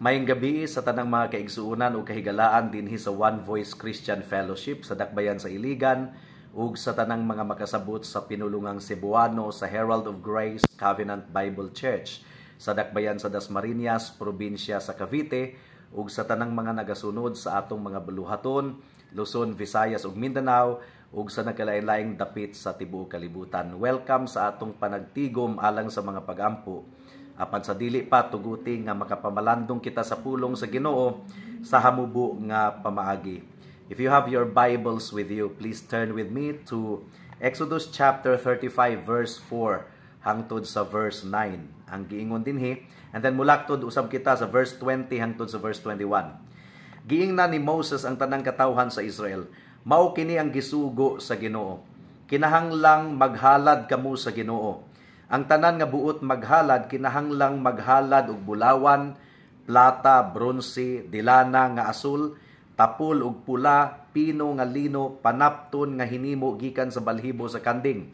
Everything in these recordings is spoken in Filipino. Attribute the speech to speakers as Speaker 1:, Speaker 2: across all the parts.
Speaker 1: Mayong gabi sa tanang mga kaigsuunan o kahigalaan dinhi sa One Voice Christian Fellowship sa Dakbayan sa Iligan ug sa tanang mga makasabot sa pinulungang Cebuano sa Herald of Grace Covenant Bible Church sa Dakbayan sa Dasmariñas, probinsya sa Cavite ug sa tanang mga nagasunod sa atong mga buluhaton, Luzon, Visayas ug Mindanao ug sa nagkalain-laing dapit sa tibuok kalibutan. Welcome sa atong panagtigom alang sa mga pagampo. Apan sa dili pa tuguti nga makapamalandong kita sa pulong sa Ginoo sa hamubo nga pamaagi. If you have your Bibles with you, please turn with me to Exodus chapter 35 verse 4 hangtod sa verse 9. Ang giingon dinhi, and then mulaktod usab kita sa verse 20 hangtod sa verse 21. Giingna ni Moses ang tanang katawhan sa Israel, mao kini ang gisugo sa Ginoo. Kinahanglang maghalad kamo sa Ginoo. Ang tanan nga buot maghalad, kinahanglang maghalad og bulawan, plata, bronze, dilana nga asul, tapul ug pula, pino nga lino, panapton nga hinimo gikan sa balhibo sa kanding,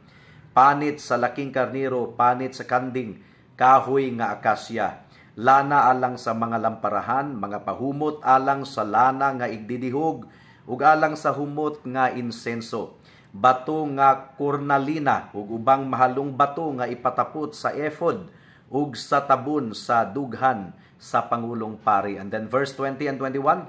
Speaker 1: panit sa laking karniro, panit sa kanding, kahoy nga akasya, lana alang sa mga lamparahan, mga pahumot alang sa lana nga igdidihog, ug alang sa humot nga insenso, bato nga kornalina ug ubang mahalong bato nga ipatapot sa ephod ug sa tabon sa dughan sa pangulong pari. And then verse 20 and 21,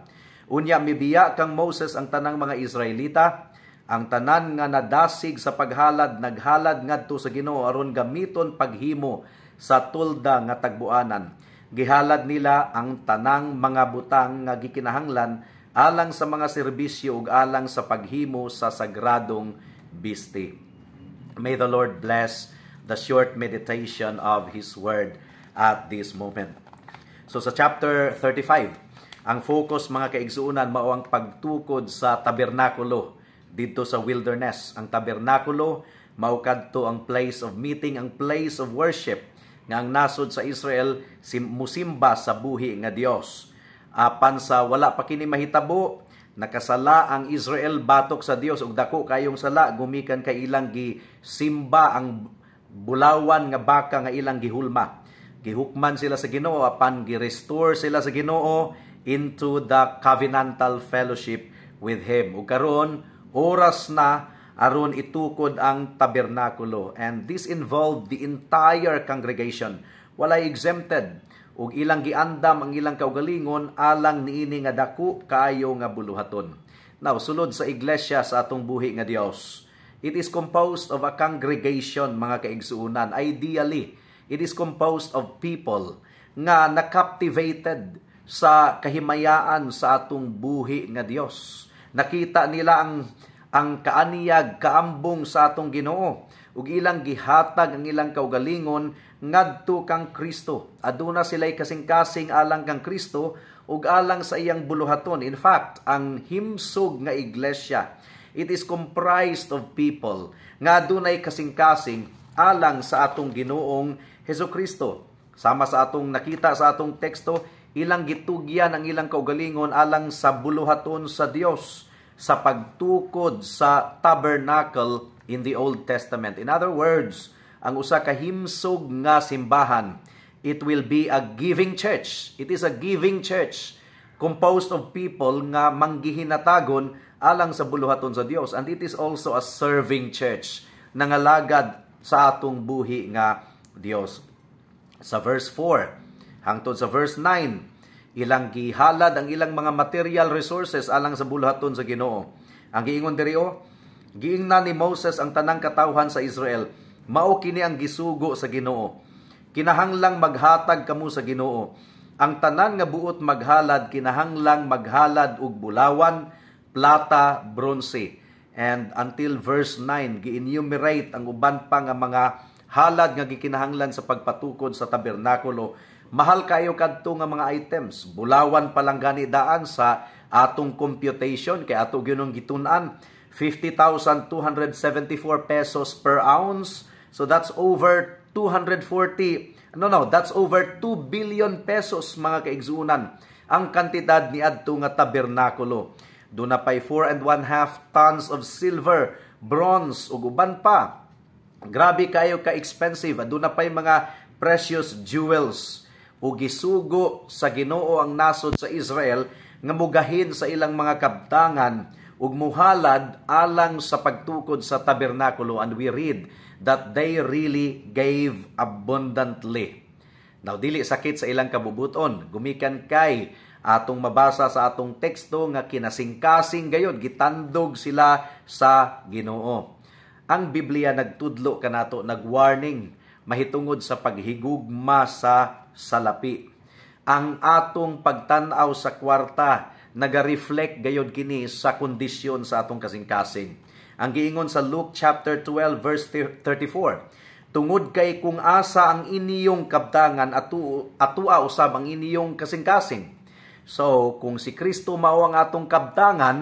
Speaker 1: unya mibiya kang Moses ang tanang mga Israelita, ang tanan nga nadasig sa paghalad naghalad ngadto sa Ginoo aron gamiton paghimo sa tulda nga tagbuanan. Gihalad nila ang tanang mga butang nga gikinahanglan alang sa mga serbisyo ug alang sa paghimo sa sagradong biste. May the Lord bless the short meditation of His Word at this moment. So sa chapter 35, ang focus mga kaigsuunan mao ang pagtukod sa tabernakulo dito sa wilderness. Ang tabernakulo mao kadto ang place of meeting, ang place of worship nga ang nasod sa Israel musimba sa buhi nga Dios. Apan sa wala pa kini mahitabo, nakasala ang Israel batok sa Dios ug dako kayong sala gumikan kay ilang gisimba ang bulawan nga baka nga ilang gihulma. Gihukman sila sa Ginoo apan gi-restore sila sa Ginoo into the covenantal fellowship with Him. Ug karon oras na aron itukod ang tabernakulo, and this involved the entire congregation. Walay exempted. Ug ilang giandam ang ilang kaugalingon alang niini nga dako kaayo nga buluhaton. Now, sulod sa iglesia sa atong buhi nga Dios, it is composed of a congregation mga kaigsuunan. Ideally, it is composed of people nga nakaptivated sa kahimayaan sa atong buhi nga Dios. Nakita nila ang kaaniyag, kaambong sa atong Ginoo ug ilang gihatag ang ilang kaugalingon ngadto kang Kristo. Aduna sila'y kasing-kasing alang kang Kristo ug alang sa iyang buluhaton. In fact, ang himsog nga iglesia, it is comprised of people nga adunay kasing-kasing alang sa atong Ginoong Hesukristo. Sama sa atong nakita sa atong teksto, ilang gitugyan ang ilang kaugalingon alang sa buluhaton sa Dios sa pagtukod sa tabernacle in the Old Testament. In other words, ang usa ka himsog nga simbahan, it will be a giving church. It is a giving church composed of people nga manggihinatagon alang sa buluhaton sa Dios, and it is also a serving church nangalagad sa atong buhi nga Dios. Sa verse 4 hangtod sa verse 9, ilang gihalad ang ilang mga material resources alang sa buluhaton sa Ginoo. Ang giingon diri giingna ni Moses ang tanang katawhan sa Israel, mao kini ang gisugo sa Ginoo. Kinahanglang maghatag kamo sa Ginoo. Ang tanan nga buot maghalad, kinahanglang maghalad og bulawan, plata, bronze. And until verse 9, gi-enumerate ang uban pa nga mga halad nga gikinahanglan sa pagpatukod sa tabernakulo. Mahal kayo kadto nga mga items. Bulawan pa lang gani daan sa atong computation kay ato gyunong gitun-an. 50,274 pesos per ounce. So that's over 240. That's over 2 billion pesos mga kaigsuunan. Ang kantidad ni adto nga tabernakulo. Doon na pa'y 4.5 tons of silver, bronze, ug uban pa. Grabe kayo ka-expensive. Doon na pa'y mga precious jewels. o gisugo sa Ginoo ang nasod sa Israel nga mugahin sa ilang mga kabtangan ug muhalad alang sa pagtukod sa tabernakulo, and we read that they really gave abundantly. Now, dili sakit sa ilang kabubuton. Gumikan kay atong mabasa sa atong teksto nga kinasingkasing gayod, gitandog sila sa Ginoo. Ang Biblia nagtudlo kanato, nagwarning mahitungod sa paghigugma sa salapi. Ang atong pagtan-aw sa kwarta naga-reflect gayod kini sa kondisyon sa atong kasing-kasing. Ang giingon sa Luke chapter 12 verse 34, tungod kay kung asa ang iniyong kabtangan atua usab ang iniyong kasing-kasing. So kung si Kristo mao ang atong kabtangan,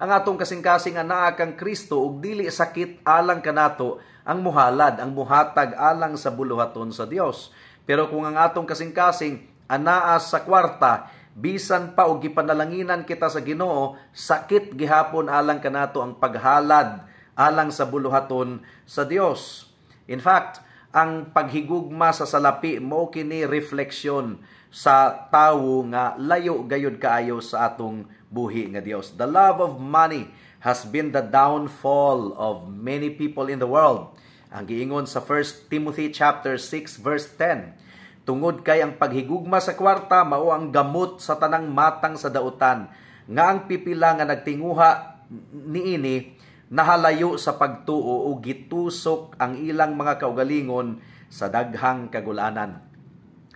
Speaker 1: ang atong kasing-kasing anaa kang Kristo, ug dili sakit alang kanato ang muhalad, ang muhatag alang sa buluhaton sa Dios. Pero kung ang atong kasing-kasing anaa sa kwarta, bisan pa og gipanalanginan kita sa Ginoo, sakit gihapon alang kanato ang paghalad alang sa buluhaton sa Dios. In fact, ang paghigugma sa salapi mao kini refleksyon sa tawo nga layo gayud kaayo sa atong buhi nga Dios. The love of money has been the downfall of many people in the world. Ang giingon sa 1 Timothy chapter 6 verse 10, tungod kay ang paghigugma sa kwarta mao ang gamot sa tanang matang sa dautan, nga ang pipila nga nagtinguha niini nahalayo sa pagtuo o gitusok ang ilang mga kaugalingon sa daghang kagulanan.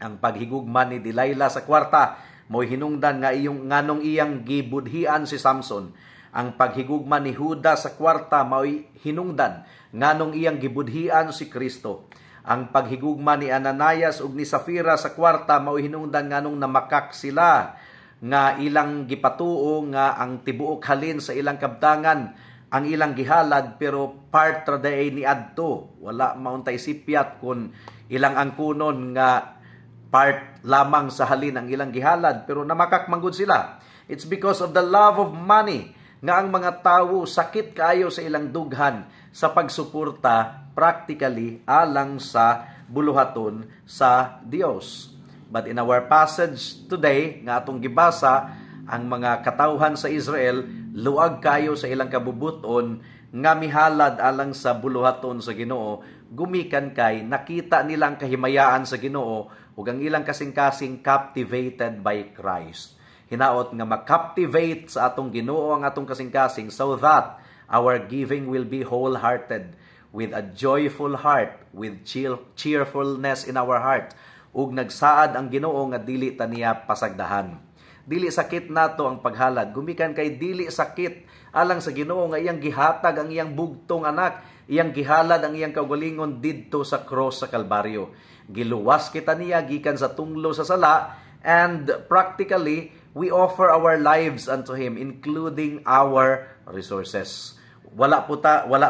Speaker 1: Ang paghigugma ni Delilah sa kwarta mo'y hinungdan nga nganong iyang gibudhian si Samson. Ang paghigugma ni Juda sa kwarta mo'y hinungdan nganong iyang gibudhian si Kristo. Ang paghigugma ni Ananias ug ni Safira sa kwarta mao hinungdan nganong namakak sila nga ilang gipatuo nga ang tibuok halin sa ilang kabtangan ang ilang gihalad, pero part ra day ni adto, wala mauntay sipyat kun ilang angkunon nga part lamang sa halin ang ilang gihalad, pero namakak manggod sila. It's because of the love of money nga ang mga tawo sakit kaayo sa ilang dughan sa pagsuporta practically alang sa buluhaton sa Dios. But in our passage today nga atong gibasa, ang mga katawhan sa Israel luag kayo sa ilang kabubuton nga mihalad alang sa buluhaton sa Ginoo, gumikan kay nakita nilang kahimayaan sa Ginoo ug ang ilang kasing-kasing captivated by Christ. Hinaot nga makaptivate sa atong Ginoo ang atong kasing-kasing so that our giving will be wholehearted, with a joyful heart, with cheerfulness in our heart, ug nagsaad ang Ginoo nga dili ta niya pasagdahan. Dili sakit nato ang paghalad, gumikan kay dili sakit alang sa Ginoo nga iyang gihatag ang iyang bugtong anak, iyang gihalad ang iyang kaugalingon didto sa cross sa Kalbaryo. Giluwas kita niya gikan sa tunglo sa sala, and practically we offer our lives unto Him, including our resources. Wala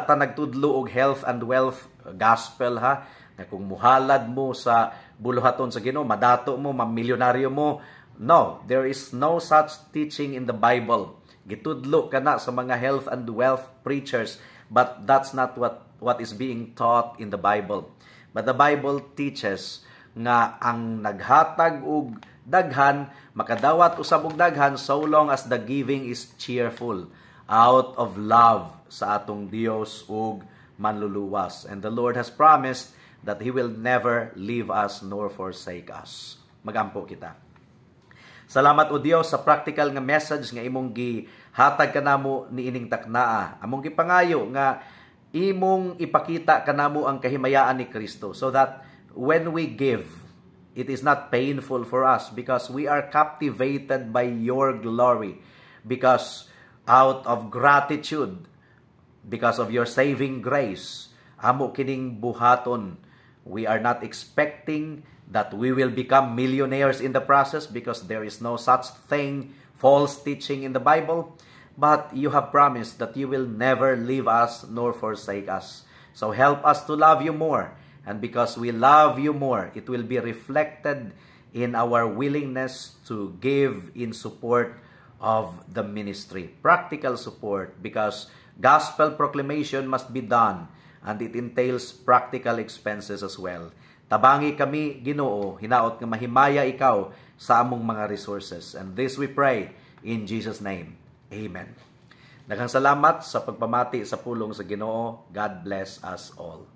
Speaker 1: ta nagtudlo og health and wealth gospel ha, na kung muhalad mo sa buluhaton sa Ginoo, madato mo, mamilyonaryo mo. No, there is no such teaching in the Bible. Gitudlo kana sa mga health and wealth preachers, but that's not what is being taught in the Bible. But the Bible teaches nga ang naghatag og daghan makadawat usab og daghan so long as the giving is cheerful, out of love sa atong Dios ug manluluwas. And the Lord has promised that He will never leave us nor forsake us. Magampo kita. Salamat o Dios sa practical nga message nga imong gihatag kanamo niining taknaa. Among gipangayo nga imong ipakita kanamo ang kahimayaan ni Kristo, so that when we give, it is not painful for us because we are captivated by your glory, because out of gratitude, because of your saving grace, amo kining buhaton. We are not expecting that we will become millionaires in the process, because there is no such thing, false teaching in the Bible. But you have promised that you will never leave us nor forsake us. So help us to love you more. And because we love you more, it will be reflected in our willingness to give in support of the ministry. Practical support, because gospel proclamation must be done, and it entails practical expenses as well. Tabangi kami, Ginoo, hinaot nga mahimaya ikaw sa among mga resources. And this we pray in Jesus' name. Amen. Daghang salamat sa pagpamati sa pulong sa Ginoo. God bless us all.